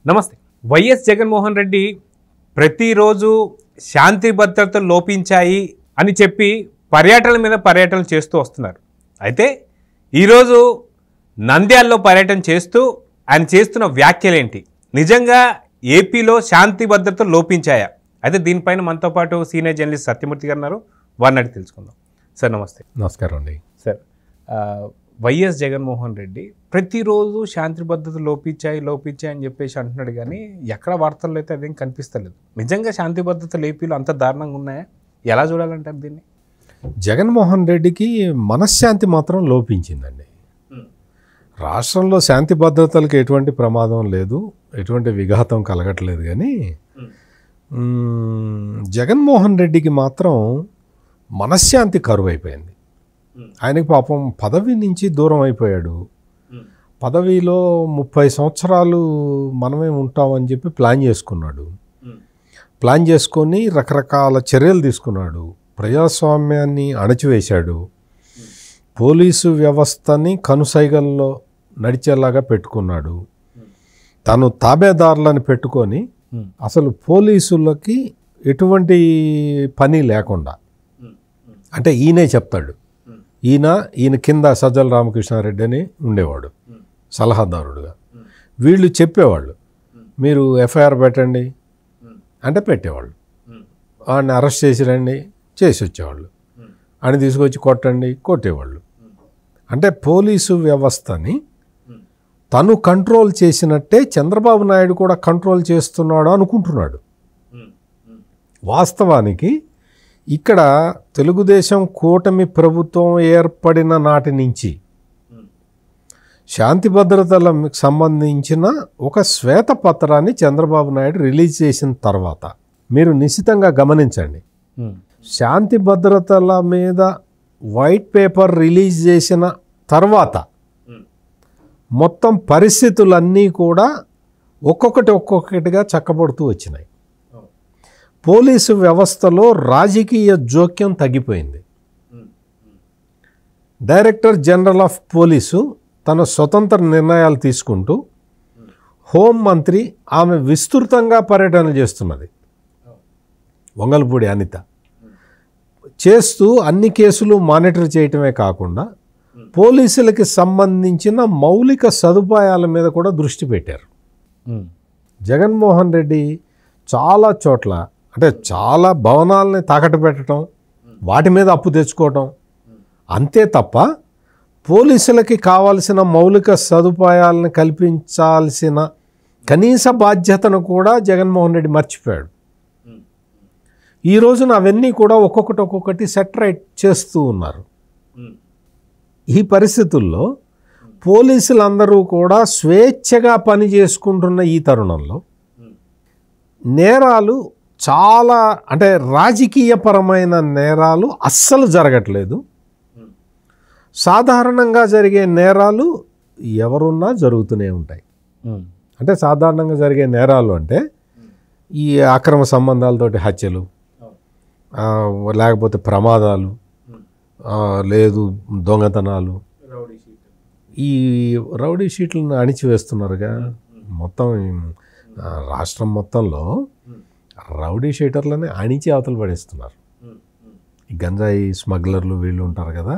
నమస్తే. వైఎస్ జగన్మోహన్ రెడ్డి ప్రతిరోజు శాంతి భద్రతలు లోపించాయి అని చెప్పి పర్యటనల మీద పర్యటన చేస్తూ వస్తున్నారు. అయితే ఈరోజు నంద్యాలలో పర్యటన చేస్తూ ఆయన చేస్తున్న వ్యాఖ్యలేంటి? నిజంగా ఏపీలో శాంతి భద్రతలు లోపించాయా? అయితే దీనిపైన మనతో పాటు సీనియర్ జర్నలిస్ట్ సత్యమూర్తి గారు ఉన్నారు. వారిని అడిగి తెలుసుకుందాం. సార్ నమస్తే. నమస్కారం అండి. సార్, వైఎస్ జగన్మోహన్ రెడ్డి ప్రతిరోజు శాంతి భద్రతలు లోపించాయి అని చెప్పేసి అంటున్నాడు, కానీ ఎక్కడ వార్తల్లో అయితే అదేం కనిపిస్తలేదు. నిజంగా శాంతి భద్రతలు ఏపీలో అంత దారుణంగా ఉన్నాయా? ఎలా చూడాలంటారు దీన్ని? జగన్మోహన్ రెడ్డికి మనశ్శాంతి మాత్రం లోపించిందండి. రాష్ట్రంలో శాంతి భద్రతలకు ఎటువంటి ప్రమాదం లేదు, ఎటువంటి విఘాతం కలగట్లేదు, కానీ జగన్మోహన్ రెడ్డికి మాత్రం మనశ్శాంతి కరువు అయిపోయింది. ఆయనకి పాపం పదవి నుంచి దూరం అయిపోయాడు. పదవిలో 30 సంవత్సరాలు మనమే ఉంటామని చెప్పి ప్లాన్ చేసుకున్నాడు. ప్లాన్ చేసుకొని రకరకాల చర్యలు తీసుకున్నాడు. ప్రజాస్వామ్యాన్ని అణచివేశాడు. పోలీసు వ్యవస్థని కనుసైగల్లో నడిచేలాగా పెట్టుకున్నాడు. తను తాబేదారులను పెట్టుకొని అసలు పోలీసులకి ఎటువంటి పని లేకుండా, అంటే ఈయనే చెప్తాడు, ఈయన కింద సజ్జల రామకృష్ణారెడ్డి అని ఉండేవాడు సలహాదారుడుగా. వీళ్ళు చెప్పేవాళ్ళు, మీరు ఎఫ్ఐఆర్ పెట్టండి అంటే పెట్టేవాళ్ళు, వాడిని అరెస్ట్ చేసి రండి చేసి వచ్చేవాళ్ళు, అని తీసుకొచ్చి కొట్టండి కొట్టేవాళ్ళు. అంటే పోలీసు వ్యవస్థని తను కంట్రోల్ చేసినట్టే చంద్రబాబు నాయుడు కూడా కంట్రోల్ చేస్తున్నాడు అనుకుంటున్నాడు. వాస్తవానికి ఇక్కడ తెలుగుదేశం కూటమి ప్రభుత్వం ఏర్పడిన నాటి నుంచి శాంతి భద్రతలకు సంబంధించిన ఒక శ్వేతపత్రాన్ని చంద్రబాబు నాయుడు రిలీజ్ చేసిన తర్వాత మీరు నిశితంగా గమనించండి. శాంతి భద్రతల మీద వైట్ పేపర్ రిలీజ్ చేసిన తర్వాత మొత్తం పరిస్థితులన్నీ కూడా ఒక్కొక్కటిగా చక్కబడుతూ వచ్చినాయి. పోలీసు వ్యవస్థలో రాజకీయ జోక్యం తగ్గిపోయింది. డైరెక్టర్ జనరల్ ఆఫ్ పోలీసు తన స్వతంత్ర నిర్ణయాలు తీసుకుంటూ, హోంమంత్రి ఆమె విస్తృతంగా పర్యటన చేస్తున్నది. వంగలపూడి అనిత చేస్తూ అన్ని కేసులు మానిటర్ చేయటమే కాకుండా పోలీసులకి సంబంధించిన మౌలిక సదుపాయాల మీద కూడా దృష్టి పెట్టారు. జగన్మోహన్ రెడ్డి చాలా చోట్ల, అంటే చాలా భవనాలని తాకట్టు పెట్టడం, వాటి మీద అప్పు తెచ్చుకోవటం, అంతే తప్ప పోలీసులకి కావాల్సిన మౌలిక సదుపాయాలను కల్పించాల్సిన కనీస బాధ్యతను కూడా జగన్మోహన్ రెడ్డి మర్చిపోయాడు. ఈ రోజున అవన్నీ కూడా ఒక్కొక్కటి సెటరైట్ చేస్తూ ఉన్నారు. ఈ పరిస్థితుల్లో పోలీసులందరూ కూడా స్వేచ్ఛగా పని చేసుకుంటున్న ఈ తరుణంలో నేరాలు చాలా, అంటే రాజకీయపరమైన నేరాలు అస్సలు జరగట్లేదు. సాధారణంగా జరిగే నేరాలు ఎవరున్నా జరుగుతూనే ఉంటాయి. అంటే సాధారణంగా జరిగే నేరాలు అంటే ఈ అక్రమ సంబంధాలతోటి హత్యలు, లేకపోతే ప్రమాదాలు, లేదు దొంగతనాలు, ఈ రౌడీ షీట్లను అణిచివేస్తున్నారుగా. మొత్తం రాష్ట్రం మొత్తంలో రౌడీ షీటర్లని అణిచి అవతల పడేస్తున్నారు. ఈ గంజాయి స్మగ్లర్లు వీళ్ళు ఉంటారు కదా,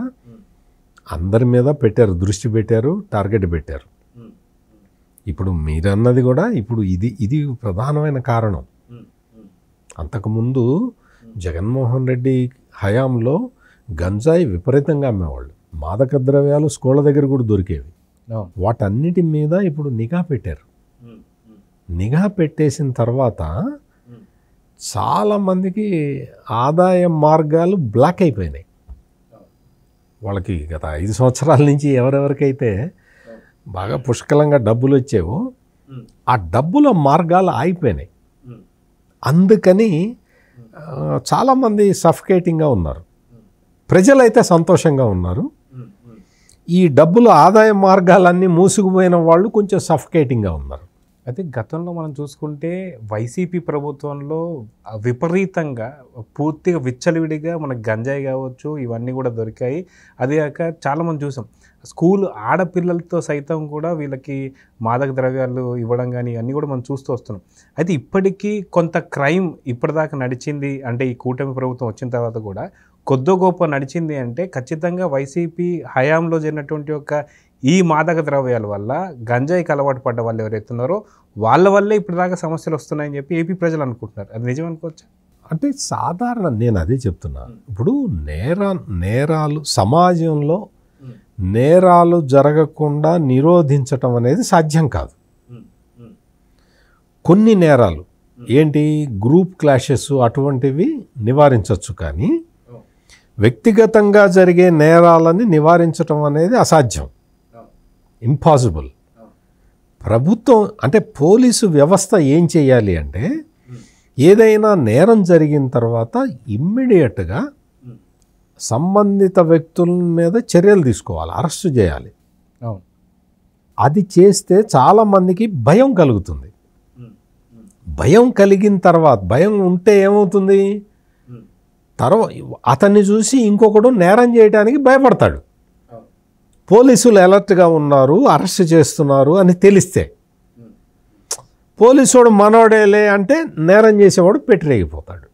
అందరి మీద పెట్టారు, దృష్టి పెట్టారు, టార్గెట్ పెట్టారు. ఇప్పుడు మీరన్నది కూడా ఇప్పుడు ఇది ప్రధానమైన కారణం. అంతకుముందు జగన్మోహన్ రెడ్డి హయాంలో గంజాయి విపరీతంగా అమ్మేవాళ్ళు, మాదక ద్రవ్యాలు స్కూళ్ళ దగ్గర కూడా దొరికేవి. వాటన్నిటి మీద ఇప్పుడు నిఘా పెట్టారు. నిఘా పెట్టేసిన తర్వాత చాలామందికి ఆదాయ మార్గాలు బ్లాక్ అయిపోయినాయి. వాళ్ళకి గత 5 సంవత్సరాల నుంచి ఎవరెవరికైతే బాగా పుష్కలంగా డబ్బులు వచ్చేవో ఆ డబ్బుల మార్గాలు ఆగిపోయినాయి. అందుకని చాలామంది సఫికేటింగ్గా ఉన్నారు. ప్రజలైతే సంతోషంగా ఉన్నారు. ఈ డబ్బుల ఆదాయ మార్గాలన్నీ మూసుకుపోయిన వాళ్ళు కొంచెం సఫికేటింగ్గా ఉన్నారు. అయితే గతంలో మనం చూసుకుంటే వైసీపీ ప్రభుత్వంలో విపరీతంగా పూర్తిగా విచ్చలవిడిగా మనకు గంజాయి కావచ్చు ఇవన్నీ కూడా దొరికాయి. అదే కాక చాలామంది చూసాం స్కూల్ ఆడపిల్లలతో సైతం కూడా వీళ్ళకి మాదక ద్రవ్యాలు ఇవ్వడం కానీ ఇవన్నీ కూడా మనం చూస్తూ వస్తున్నాం. అయితే ఇప్పటికీ కొంత క్రైమ్ ఇప్పటిదాకా నడిచింది అంటే ఈ కూటమి ప్రభుత్వం వచ్చిన తర్వాత కూడా కొద్దో గొప్ప నడిచింది అంటే ఖచ్చితంగా వైసీపీ హయాంలో జరిగినటువంటి ఒక ఈ మాదక ద్రవ్యాల వల్ల గంజాయికి అలవాటు పడ్డ వాళ్ళు ఎవరైతే ఉన్నారో వాళ్ళ వల్లే ఇప్పటిదాకా సమస్యలు వస్తున్నాయని చెప్పి ఏపీ ప్రజలు అనుకుంటున్నారు. అది నిజం అనుకోవచ్చు. అంటే సాధారణ నేను అదే చెప్తున్నా. ఇప్పుడు నేరాలు సమాజంలో నేరాలు జరగకుండా నిరోధించటం అనేది సాధ్యం కాదు. కొన్ని నేరాలు ఏంటి గ్రూప్ క్లాషెస్ అటువంటివి నివారించవచ్చు, కానీ వ్యక్తిగతంగా జరిగే నేరాలని నివారించటం అనేది అసాధ్యం, ఇంపాసిబుల్. ప్రభుత్వం అంటే పోలీసు వ్యవస్థ ఏం చేయాలి అంటే ఏదైనా నేరం జరిగిన తర్వాత ఇమ్మీడియట్గా సంబంధిత వ్యక్తుల మీద చర్యలు తీసుకోవాలి, అరెస్ట్ చేయాలి. అది చేస్తే చాలామందికి భయం కలుగుతుంది. భయం కలిగిన తర్వాత భయం ఉంటే ఏమవుతుంది, అతన్ని చూసి ఇంకొకడు నేరం చేయడానికి భయపడతాడు. పోలీసులు అలర్ట్గా ఉన్నారు, అరెస్ట్ చేస్తున్నారు అని తెలిస్తే పోలీసుడు మనోడేలే అంటే నేరం చేసేవాడు పెట్టిరేగిపోతాడు.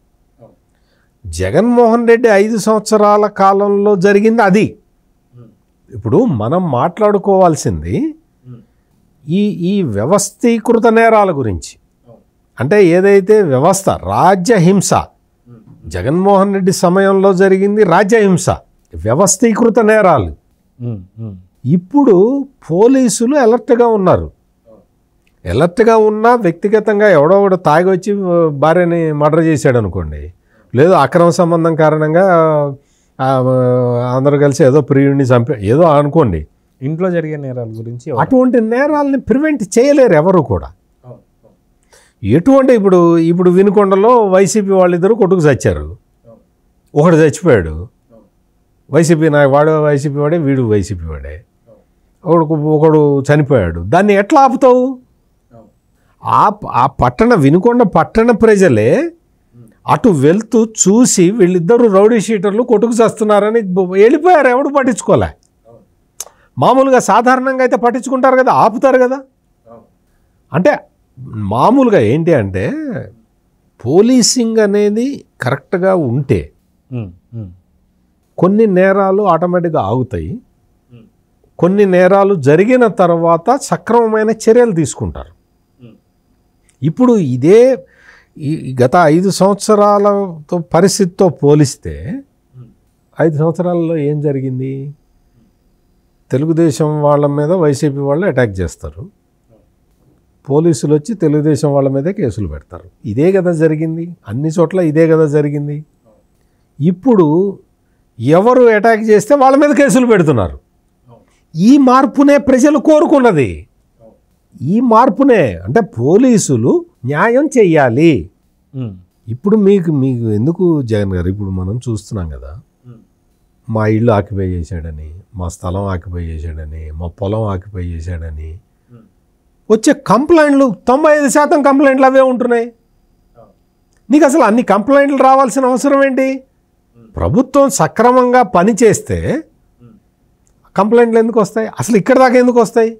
జగన్మోహన్ రెడ్డి 5 సంవత్సరాల కాలంలో జరిగింది అది. ఇప్పుడు మనం మాట్లాడుకోవాల్సింది ఈ వ్యవస్థీకృత నేరాల గురించి. అంటే ఏదైతే వ్యవస్థ రాజ్యహింస జగన్మోహన్ రెడ్డి సమయంలో జరిగింది, రాజ్యహింస వ్యవస్థీకృత నేరాలు. ఇప్పుడు పోలీసులు అలర్ట్గా ఉన్నారు. అలర్ట్గా ఉన్నా వ్యక్తిగతంగా ఎవడో ఒకడు తాగి వచ్చి భార్యని మర్డర్ చేశాడు అనుకోండి, లేదు అక్రమ సంబంధం కారణంగా అందరూ కలిసి ఏదో ప్రియుడిని చంపే ఏదో అనుకోండి, ఇంట్లో జరిగే నేరాల గురించి అటువంటి నేరాలని ప్రివెంట్ చేయలేరు ఎవరు కూడా. ఎటువంటి ఇప్పుడు వినుకొండలో వైసీపీ వాళ్ళిద్దరూ కొట్టుకు చచ్చారు, ఒకడు చచ్చిపోయాడు. వైసీపీ వాడు వైసీపీ వాడే, వీడు వైసీపీ వాడే, ఒకడు చనిపోయాడు. దాన్ని ఎట్లా ఆపుతావు? ఆ వినుకొండ పట్టణ ప్రజలే అటు వెళ్తూ చూసి వీళ్ళిద్దరూ రౌడీ షీటర్లు కొట్టుకు చేస్తున్నారని వెళ్ళిపోయారు, ఎవడు పట్టించుకోలే. మామూలుగా సాధారణంగా అయితే పట్టించుకుంటారు కదా, ఆపుతారు కదా. అంటే మామూలుగా ఏంటి అంటే పోలీసింగ్ అనేది కరెక్ట్గా ఉంటే కొన్ని నేరాలు ఆటోమేటిక్గా ఆగుతాయి. కొన్ని నేరాలు జరిగిన తర్వాత సక్రమమైన చర్యలు తీసుకుంటారు. ఇప్పుడు ఇదే గత 5 సంవత్సరాలతో పరిస్థితితో పోలిస్తే 5 సంవత్సరాలలో ఏం జరిగింది? తెలుగుదేశం వాళ్ళ మీద వైసీపీ వాళ్ళు అటాక్ చేస్తారు, పోలీసులు వచ్చి తెలుగుదేశం వాళ్ళ మీదే కేసులు పెడతారు. ఇదే కదా జరిగింది, అన్ని చోట్ల ఇదే కదా జరిగింది. ఇప్పుడు ఎవరు అటాక్ చేస్తే వాళ్ళ మీద కేసులు పెడుతున్నారు. ఈ మార్పునే ప్రజలు కోరుకున్నది. ఈ మార్పునే అంటే పోలీసులు న్యాయం చెయ్యాలి. ఇప్పుడు మీకు ఎందుకు జగన్ గారు, ఇప్పుడు మనం చూస్తున్నాం కదా, మా ఇల్లు ఆక్యుపై చేశాడని, మా స్థలం ఆక్యుపై చేశాడని, మా పొలం ఆక్యుపై చేశాడని వచ్చే కంప్లైంట్లు 95% కంప్లైంట్లు అవే ఉంటున్నాయి. నీకు అసలు అన్ని కంప్లైంట్లు రావాల్సిన అవసరం ఏంటి? ప్రభుత్వం సక్రమంగా పనిచేస్తే కంప్లైంట్లు ఎందుకు వస్తాయి? అసలు ఇక్కడ దాకా ఎందుకు వస్తాయి?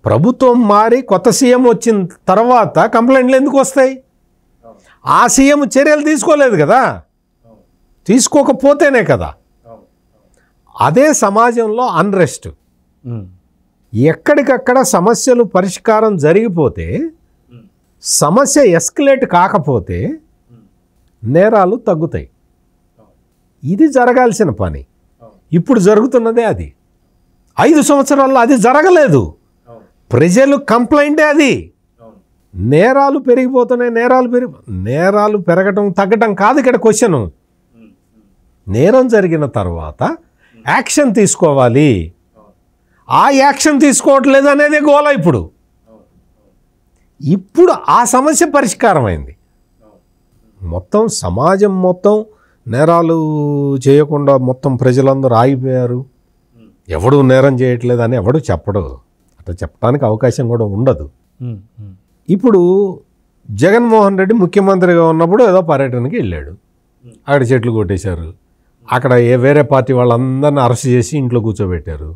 ప్రభుత్వం మారి కొత్త సీఎం వచ్చిన తర్వాత కంప్లైంట్లు ఎందుకు వస్తాయి? ఆ సీఎం చర్యలు తీసుకోలేదు కదా, తీసుకోకపోతేనే కదా. అదే సమాజంలో అన్రెస్ట్. ఎక్కడికక్కడ సమస్యలు పరిష్కారం జరిగిపోతే, సమస్య ఎస్కలేట్ కాకపోతే నేరాలు తగ్గుతాయి. ఇది జరగాల్సిన పని. ఇప్పుడు జరుగుతున్నదే అది. 5 సంవత్సరాల్లో అది జరగలేదు. ప్రజలు కంప్లైంటే అది. నేరాలు పెరిగిపోతున్నాయి. నేరాలు పెరగటం తగ్గటం కాదు ఇక్కడ క్వశ్చన్. నేరం జరిగిన తర్వాత యాక్షన్ తీసుకోవాలి. ఆ యాక్షన్ తీసుకోవట్లేదు అనేది గోల. ఇప్పుడు ఆ సమస్య పరిష్కారం అయింది. మొత్తం సమాజం మొత్తం నేరాలు చేయకుండా మొత్తం ప్రజలందరూ ఆగిపోయారు. ఎవడు నేరం చేయట్లేదు అని ఎవడు చెప్పడు. అట్లా చెప్పడానికి అవకాశం కూడా ఉండదు. ఇప్పుడు జగన్మోహన్ రెడ్డి ముఖ్యమంత్రిగా ఉన్నప్పుడు ఏదో పర్యటనకి వెళ్ళాడు, అక్కడ చెట్లు కొట్టేశారు, అక్కడ వేరే పార్టీ వాళ్ళందరినీ అరెస్ట్ చేసి ఇంట్లో కూర్చోబెట్టారు.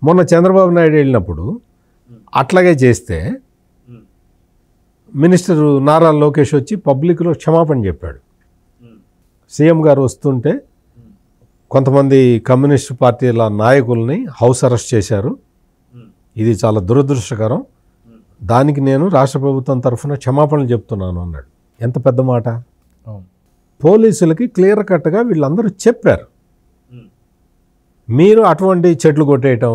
మొన్న చంద్రబాబు నాయుడు వెళ్ళినప్పుడు అట్లాగే చేస్తే మినిస్టర్ నారా లోకేష్ వచ్చి పబ్లిక్లో క్షమాపణ చెప్పాడు. సీఎం గారు వస్తుంటే కొంతమంది కమ్యూనిస్ట్ పార్టీల నాయకుల్ని హౌస్ అరెస్ట్ చేశారు, ఇది చాలా దురదృష్టకరం, దానికి నేను రాష్ట్ర ప్రభుత్వం తరఫున క్షమాపణలు చెప్తున్నాను అన్నాడు. ఎంత పెద్ద మాట. పోలీసులకి క్లియర్ కట్గా వీళ్ళందరూ చెప్పారు, మీరు అటువంటి చెట్లు కొట్టేయటం,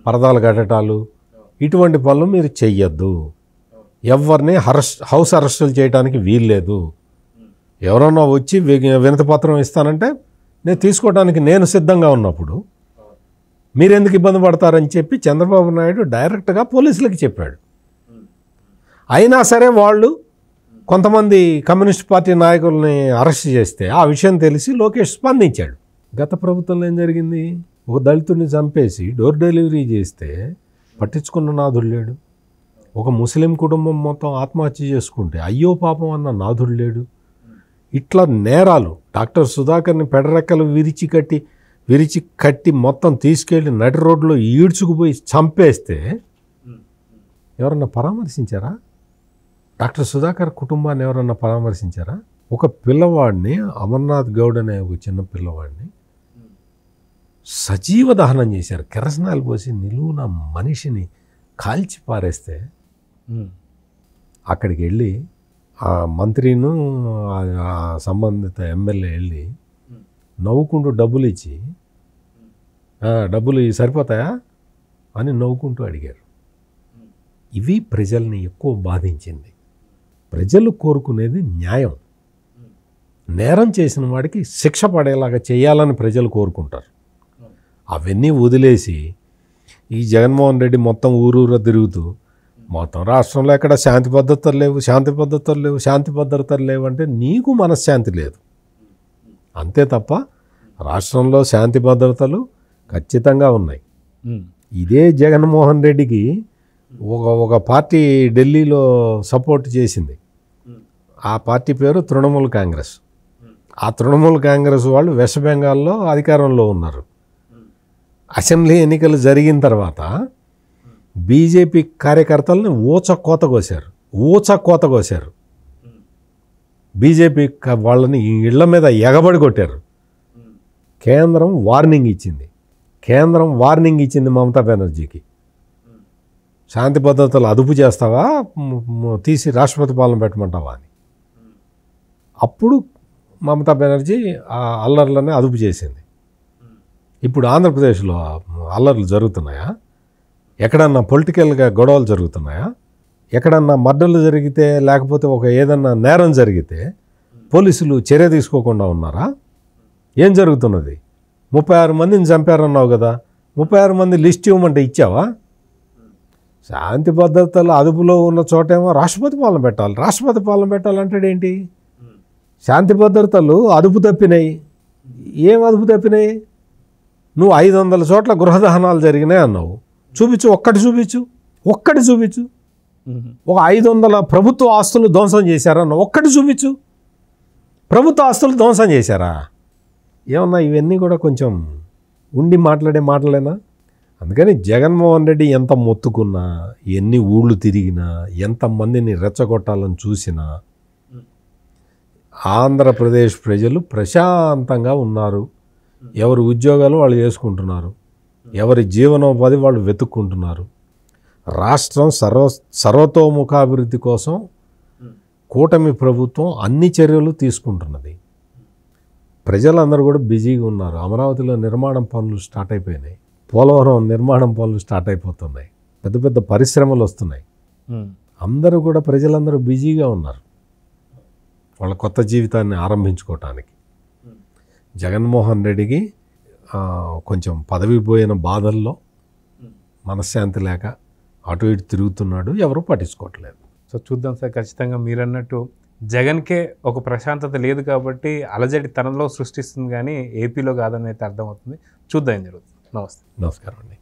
పరదాలు కట్టడాలు, ఇటువంటి పనులు మీరు చెయ్యొద్దు, ఎవరిని హౌస్ అరెస్టులు చేయడానికి వీల్లేదు, ఎవరన్నా వచ్చి వినతిపత్రం ఇస్తానంటే నేను తీసుకోవడానికి నేను సిద్ధంగా ఉన్నప్పుడు మీరెందుకు ఇబ్బంది పడతారని చెప్పి చంద్రబాబు నాయుడు డైరెక్ట్గా పోలీసులకి చెప్పాడు. అయినా సరే వాళ్ళు కొంతమంది కమ్యూనిస్ట్ పార్టీ నాయకుల్ని అరెస్ట్ చేస్తే ఆ విషయం తెలిసి లోకేష్ స్పందించాడు. గత ప్రభుత్వంలో ఏం జరిగింది, ఒక దళితుడిని చంపేసి డోర్ డెలివరీ చేస్తే పట్టించుకున్న నాథుడు లేడు, ఒక ముస్లిం కుటుంబం మొత్తం ఆత్మహత్య చేసుకుంటే అయ్యో పాపం అన్న నాథుడు లేడు. ఇట్లా నేరాలు, డాక్టర్ సుధాకర్ని పెడరెక్కలు విరిచి కట్టి మొత్తం తీసుకెళ్ళి నడి రోడ్లో ఈడ్చుకుపోయి చంపేస్తే ఎవరన్నా పరామర్శించారా? డాక్టర్ సుధాకర్ కుటుంబాన్ని ఎవరన్నా పరామర్శించారా? ఒక పిల్లవాడిని, అమర్నాథ్ గౌడ్ అనే ఒక చిన్న పిల్లవాడిని సజీవ దహనం చేశారు, కెరసనాలు పోసి నిలువున మనిషిని కాల్చి పారేస్తే అక్కడికి వెళ్ళి ఆ మంత్రిను ఆ సంబంధిత ఎమ్మెల్యే వెళ్ళి నవ్వుకుంటూ డబ్బులు ఇచ్చి డబ్బులు సరిపోతాయా అని నవ్వుకుంటూ అడిగారు. ఇవి ప్రజల్ని ఎక్కువ బాధించింది. ప్రజలు కోరుకునేది న్యాయం, నేరం చేసిన వాడికి శిక్ష పడేలాగా చేయాలని ప్రజలు కోరుకుంటారు. అవన్నీ వదిలేసి ఈ జగన్మోహన్ రెడ్డి మొత్తం ఊరూర తిరుగుతూ మొత్తం రాష్ట్రంలో ఎక్కడ శాంతి భద్రతలు లేవు అంటే నీకు మనశ్శాంతి లేదు అంతే తప్ప రాష్ట్రంలో శాంతి భద్రతలు ఖచ్చితంగా ఉన్నాయి. ఇదే జగన్మోహన్ రెడ్డికి ఒక పార్టీ ఢిల్లీలో సపోర్ట్ చేసింది, ఆ పార్టీ పేరు తృణమూల్ కాంగ్రెస్. ఆ తృణమూల్ కాంగ్రెస్ వాళ్ళు వెస్ట్ బెంగాల్లో అధికారంలో ఉన్నారు. అసెంబ్లీ ఎన్నికలు జరిగిన తర్వాత బీజేపీ కార్యకర్తలని ఊచకోత కోసారు. బీజేపీ వాళ్ళని ఇళ్ల మీద ఎగబడి కొట్టారు. కేంద్రం వార్నింగ్ ఇచ్చింది మమతా బెనర్జీకి, శాంతి భద్రతలు అదుపు చేస్తావా, తీసి రాష్ట్రపతి పాలన పెట్టమంటావా అని. అప్పుడు మమతా బెనర్జీ ఆ అల్లర్లనే అదుపు చేసింది. ఇప్పుడు ఆంధ్రప్రదేశ్లో అల్లర్లు జరుగుతున్నాయా? ఎక్కడన్నా పొలిటికల్గా గొడవలు జరుగుతున్నాయా? ఎక్కడన్నా మర్డర్లు జరిగితే లేకపోతే ఏదన్నా నేరం జరిగితే పోలీసులు చర్య తీసుకోకుండా ఉన్నారా? ఏం జరుగుతున్నది? 36 మందిని చంపారన్నావు కదా, 36 మంది లిస్ట్ ఇవ్వమంటే ఇచ్చావా? శాంతి భద్రతలు అదుపులో ఉన్న చోటేమో రాష్ట్రపతి పాలన పెట్టాలంటే ఏంటి? శాంతి భద్రతలు అదుపు తప్పినాయి. ఏం అదుపు తప్పినాయి? నువ్వు 500 చోట్ల గృహదహనాలు జరిగినాయి అన్నావు, ఒక్కటి చూపించు. ఒక 500 ప్రభుత్వ ఆస్తులు ధ్వంసం చేశారన్నావు, ఒక్కటి చూపించు. ప్రభుత్వ ఆస్తులు ధ్వంసం చేశారా? ఏమన్నా ఇవన్నీ కూడా కొంచెం ఉండి మాట్లాడే మాటలేనా? అందుకని జగన్మోహన్ రెడ్డి ఎంత మొత్తుకున్నా, ఎన్ని ఊళ్ళు తిరిగినా, ఎంతమందిని రెచ్చగొట్టాలని చూసినా ఆంధ్రప్రదేశ్ ప్రజలు ప్రశాంతంగా ఉన్నారు. ఎవరి ఉద్యోగాలు వాళ్ళు చేసుకుంటున్నారు, ఎవరి జీవనోపాధి వాళ్ళు వెతుక్కుంటున్నారు. రాష్ట్రం సర్వతోముఖాభివృద్ధి కోసం కూటమి ప్రభుత్వం అన్ని చర్యలు తీసుకుంటున్నది. ప్రజలందరూ కూడా బిజీగా ఉన్నారు. అమరావతిలో నిర్మాణం పనులు స్టార్ట్ అయిపోయినాయి, పోలవరం నిర్మాణం పనులు స్టార్ట్ అయిపోతున్నాయి, పెద్ద పెద్ద పరిశ్రమలు వస్తున్నాయి. అందరూ కూడా ప్రజలందరూ బిజీగా ఉన్నారు వాళ్ళ కొత్త జీవితాన్ని ఆరంభించుకోవటానికి. జగన్మోహన్ రెడ్డికి కొంచెం పదవి పోయిన బాధల్లో మనశ్శాంతి లేక అటు ఇటు తిరుగుతున్నాడు, ఎవరు పట్టించుకోవట్లేదు. సో చూద్దాం సార్, ఖచ్చితంగా మీరన్నట్టు జగన్కే ఒక ప్రశాంతత లేదు కాబట్టి అలజడి తనలో సృష్టిస్తుంది, కానీ ఏపీలో కాదని అయితే అర్థమవుతుంది. చూద్దాం ఏం జరుగుతుంది. నమస్కారం అండి.